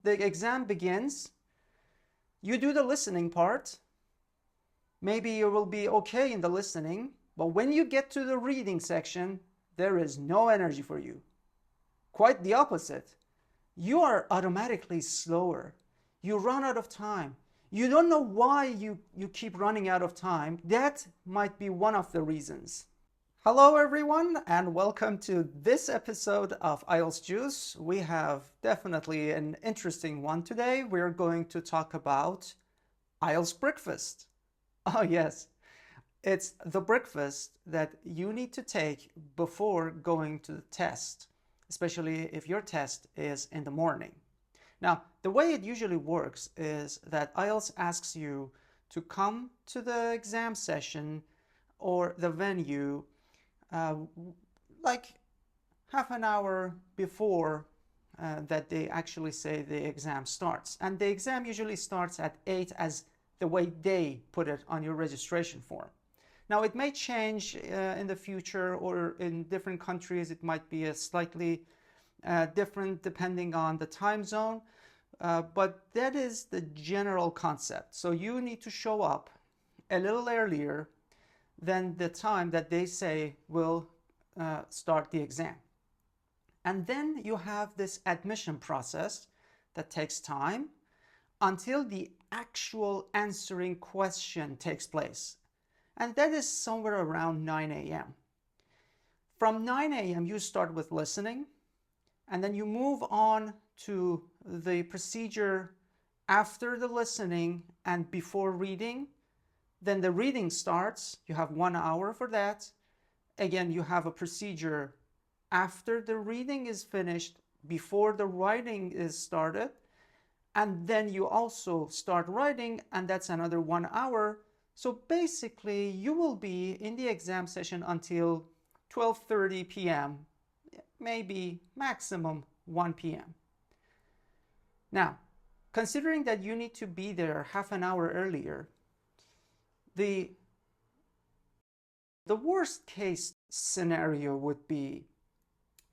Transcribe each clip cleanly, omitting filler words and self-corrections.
the exam begins. You do the listening part. Maybe you will be okay in the listening, but when you get to the reading section, there is no energy for you. Quite the opposite. You are automatically slower. You run out of time. You don't know why you keep running out of time. That might be one of the reasons. Hello everyone, and welcome to this episode of IELTS Juice. We have definitely an interesting one today. We're going to talk about IELTS breakfast. Oh yes, it's the breakfast that you need to take before going to the test, especially if your test is in the morning. Now, the way it usually works is that IELTS asks you to come to the exam session or the venue like half an hour before that they actually say the exam starts. And the exam usually starts at 8 as the way they put it on your registration form. Now, it may change in the future, or in different countries it might be a slightly different depending on the time zone, but that is the general concept. So you need to show up a little earlier than the time that they say will start the exam. And then you have this admission process that takes time until the actual answering question takes place. And that is somewhere around 9 a.m. From 9 a.m. you start with listening, and then you move on to the procedure after the listening and before reading. Then the reading starts. You have 1 hour for that. Again, you have a procedure after the reading is finished, before the writing is started. And then you also start writing, and that's another 1 hour. So basically, you will be in the exam session until 12:30 p.m., maybe maximum 1 p.m. Now, considering that you need to be there half an hour earlier, the worst case scenario would be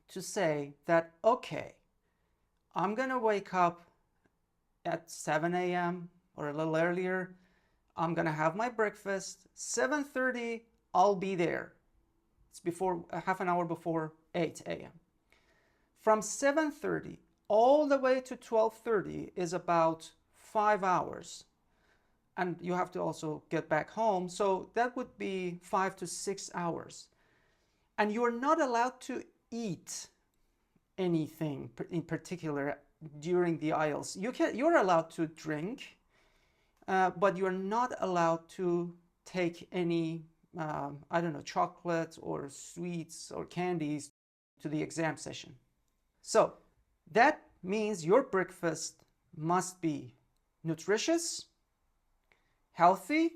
to say that, okay, I'm gonna wake up at 7 a.m. or a little earlier. I'm gonna have my breakfast. 7:30, I'll be there. It's before half an hour before 8 a.m. From 7:30 all the way to 12:30 is about 5 hours. And you have to also get back home. So that would be 5 to 6 hours. And you are not allowed to eat anything in particular during the IELTS. You're allowed to drink, but you're not allowed to take any, chocolate or sweets or candies to the exam session. So that means your breakfast must be nutritious, healthy,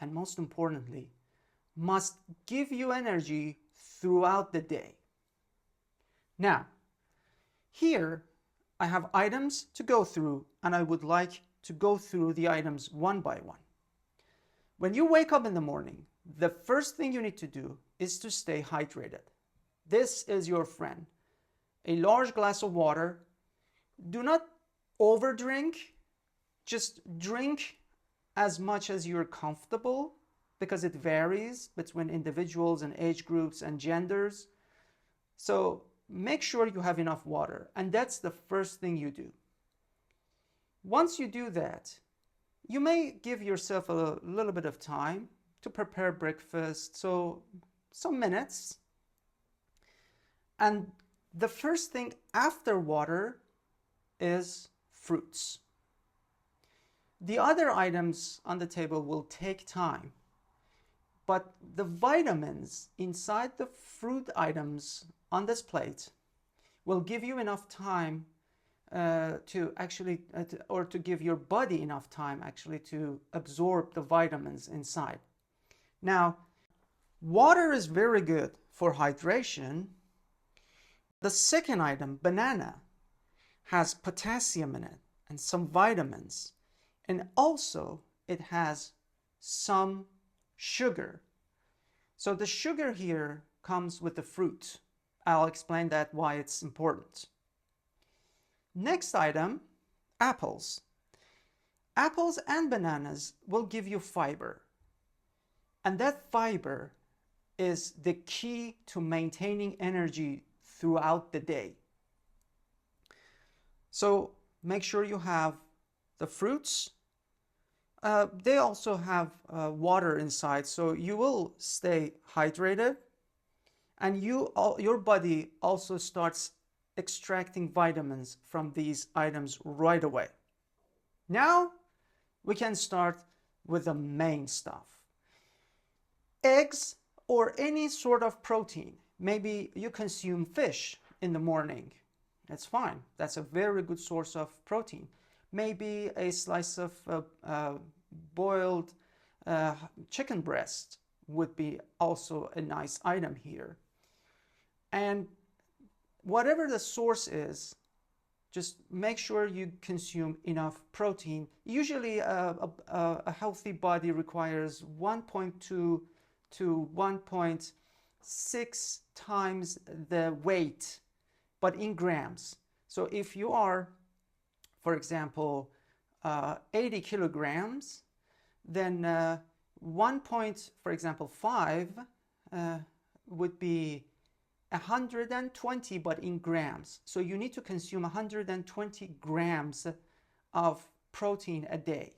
and most importantly, must give you energy throughout the day. Now, here I have items to go through, and I would like to go through the items one by one. When you wake up in the morning, the first thing you need to do is to stay hydrated. This is your friend. A large glass of water. Do not overdrink. Just drink as much as you're comfortable, because it varies between individuals and age groups and genders. So make sure you have enough water, and that's the first thing you do. Once you do that, you may give yourself a little bit of time to prepare breakfast, so some minutes. And the first thing after water is fruits. The other items on the table will take time, but the vitamins inside the fruit items on this plate will give you enough time to actually, or to give your body enough time actually to absorb the vitamins inside. Now, water is very good for hydration. The second item, banana, has potassium in it and some vitamins. And also it has some sugar. So the sugar here comes with the fruit. I'll explain that why it's important. Next item apples. Apples and bananas will give you fiber. And that fiber is the key to maintaining energy throughout the day. So make sure you have the fruits. They also have water inside, so you will stay hydrated, and your body also starts extracting vitamins from these items right away. Now we can start with the main stuff. Eggs or any sort of protein. Maybe you consume fish in the morning. That's fine. That's a very good source of protein. Maybe a slice of boiled chicken breast would be also a nice item here. And whatever the source is, just make sure you consume enough protein. Usually a healthy body requires 1.2 to 1.6 times the weight, but in grams. So if you are, for example, 80 kilograms, then 1.5 would be 120, but in grams. So you need to consume 120 grams of protein a day.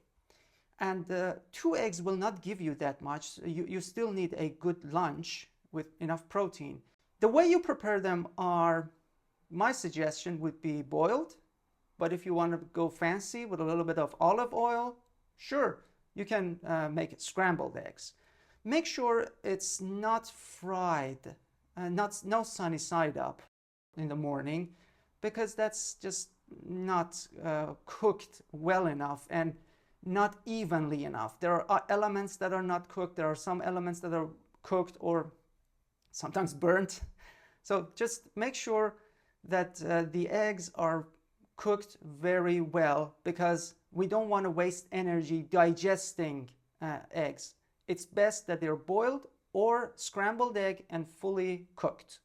And 2 eggs will not give you that much. You still need a good lunch with enough protein. The way you prepare them are, my suggestion would be boiled. But if you want to go fancy with a little bit of olive oil, sure, you can make it scrambled eggs. Make sure it's not fried, no sunny side up in the morning, because that's just not cooked well enough and not evenly enough. There are elements that are not cooked. There are some elements that are cooked or sometimes burnt. So just make sure that the eggs are cooked very well, because we don't want to waste energy digesting eggs. It's best that they're boiled or scrambled egg and fully cooked.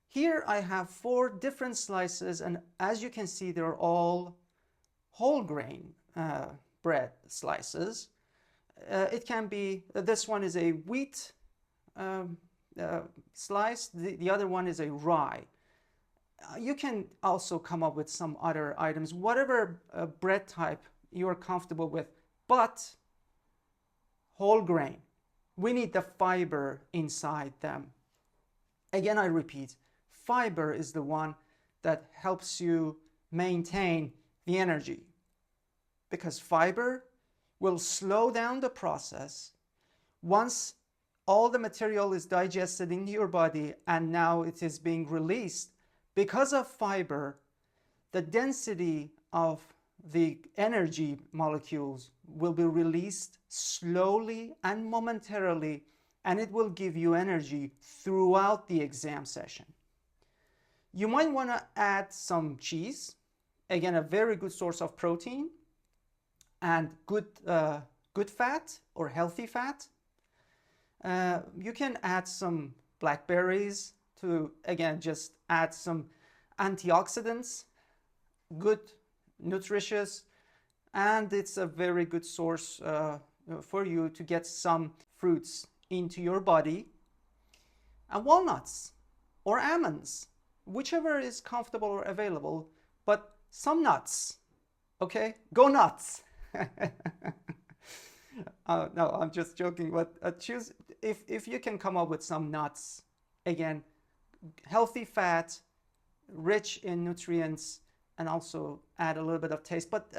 Here I have 4 different slices, and as you can see, they're all whole grain bread slices. It can be, this one is a wheat slice, the other one is a rye. You can also come up with some other items, whatever bread type you're comfortable with, but whole grain. We need the fiber inside them. Again, I repeat, fiber is the one that helps you maintain the energy, because fiber will slow down the process once all the material is digested in your body and now it is being released. Because of fiber, the density of the energy molecules will be released slowly and momentarily, and it will give you energy throughout the exam session. You might want to add some cheese, again a very good source of protein and good fat or healthy fat. You can add some blackberries to, again, just add some antioxidants, good, nutritious, and it's a very good source for you to get some fruits into your body. And walnuts or almonds, whichever is comfortable or available, but some nuts, okay? Go nuts! No, I'm just joking, but choose, if you can come up with some nuts, again, healthy fat, rich in nutrients, and also add a little bit of taste, but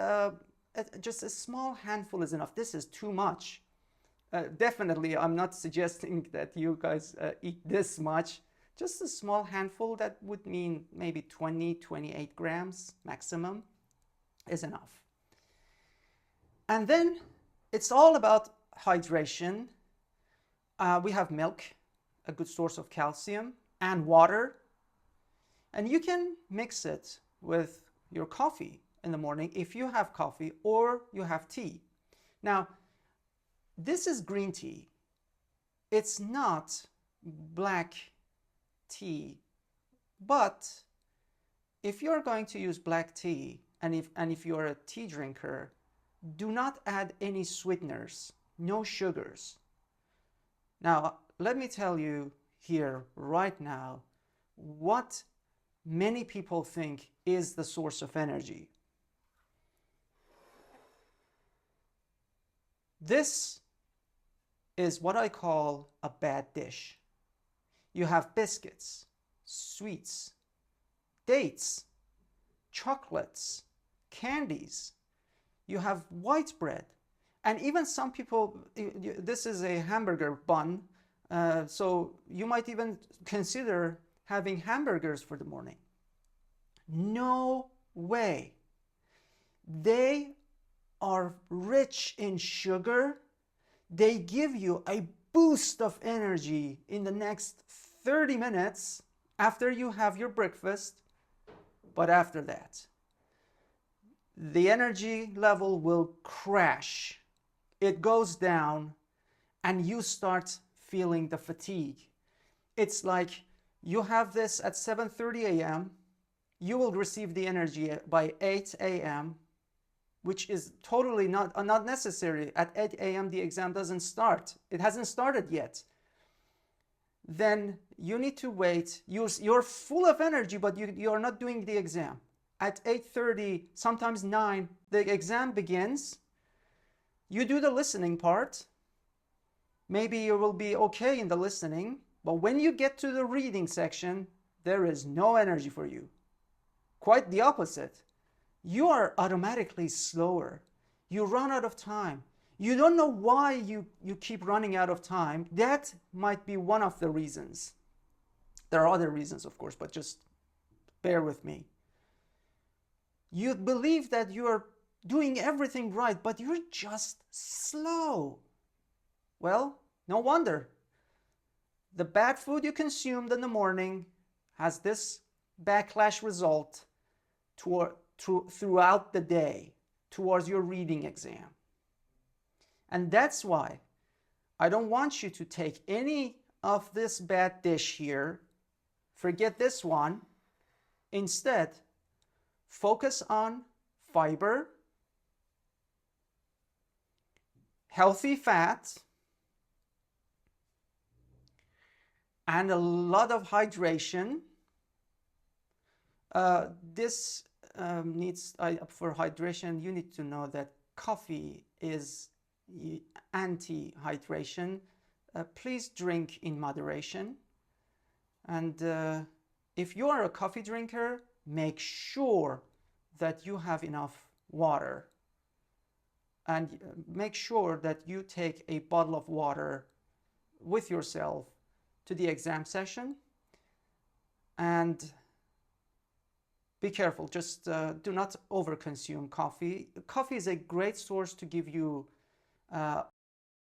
just a small handful is enough. This is too much. Definitely, I'm not suggesting that you guys eat this much. Just a small handful, that would mean maybe 28 grams maximum is enough. And then it's all about hydration. We have milk, a good source of calcium, and water. And you can mix it with your coffee in the morning if you have coffee or you have tea. Now, this is green tea. It's not black tea, but if you're going to use black tea, and if you're a tea drinker, do not add any sweeteners, no sugars. Now, let me tell you here right now what many people think is the source of energy. This is what I call a bad dish. You have biscuits, sweets, dates, chocolates, candies. You have white bread. And even some people, this is a hamburger bun, so you might even consider having hamburgers for the morning. No way. They are rich in sugar. They give you a boost of energy in the next 30 minutes after you have your breakfast. But after that, the energy level will crash. It goes down and you start feeling the fatigue. It's like you have this at 7:30 a.m. You will receive the energy by 8 a.m., which is totally not necessary. At 8 a.m. the exam doesn't start. It hasn't started yet. Then you need to wait. You're full of energy, but you're not doing the exam. At 8:30, sometimes 9, the exam begins. You do the listening part. Maybe you will be okay in the listening, but when you get to the reading section, there is no energy for you. Quite the opposite. You are automatically slower. You run out of time. You don't know why you keep running out of time. That might be one of the reasons. There are other reasons, of course, but just bear with me. You believe that you are doing everything right, but you're just slow. Well, no wonder. The bad food you consumed in the morning has this backlash result throughout the day towards your reading exam. And that's why I don't want you to take any of this bad dish here. Forget this one. Instead, focus on fiber, healthy fat, and a lot of hydration. For hydration, you need to know that coffee is anti-hydration. Please drink in moderation. And if you are a coffee drinker, make sure that you have enough water. And make sure that you take a bottle of water with yourself to the exam session. And be careful, just do not overconsume coffee. Coffee is a great source to give you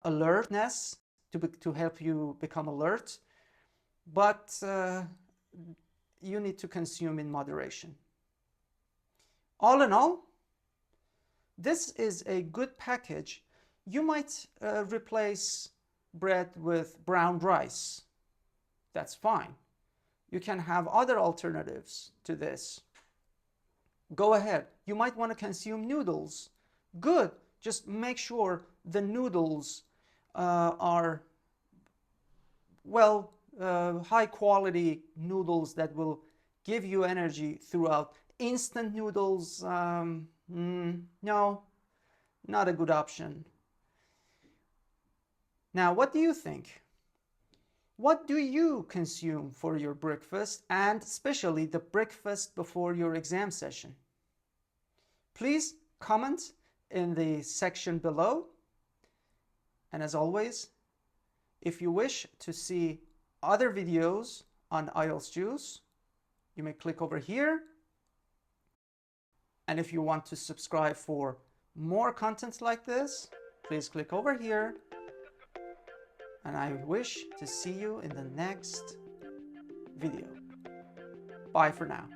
alertness, to help you become alert, but you need to consume in moderation. All in all, this is a good package. You might replace bread with brown rice. That's fine. You can have other alternatives to this. Go ahead. You might want to consume noodles. Good. Just make sure the noodles are, high quality noodles that will give you energy throughout. Instant noodles, no, not a good option. Now, what do you think? What do you consume for your breakfast, and especially the breakfast before your exam session? Please comment in the section below. And as always, if you wish to see other videos on IELTS Juice, you may click over here. And if you want to subscribe for more content like this, please click over here. And I wish to see you in the next video. Bye for now.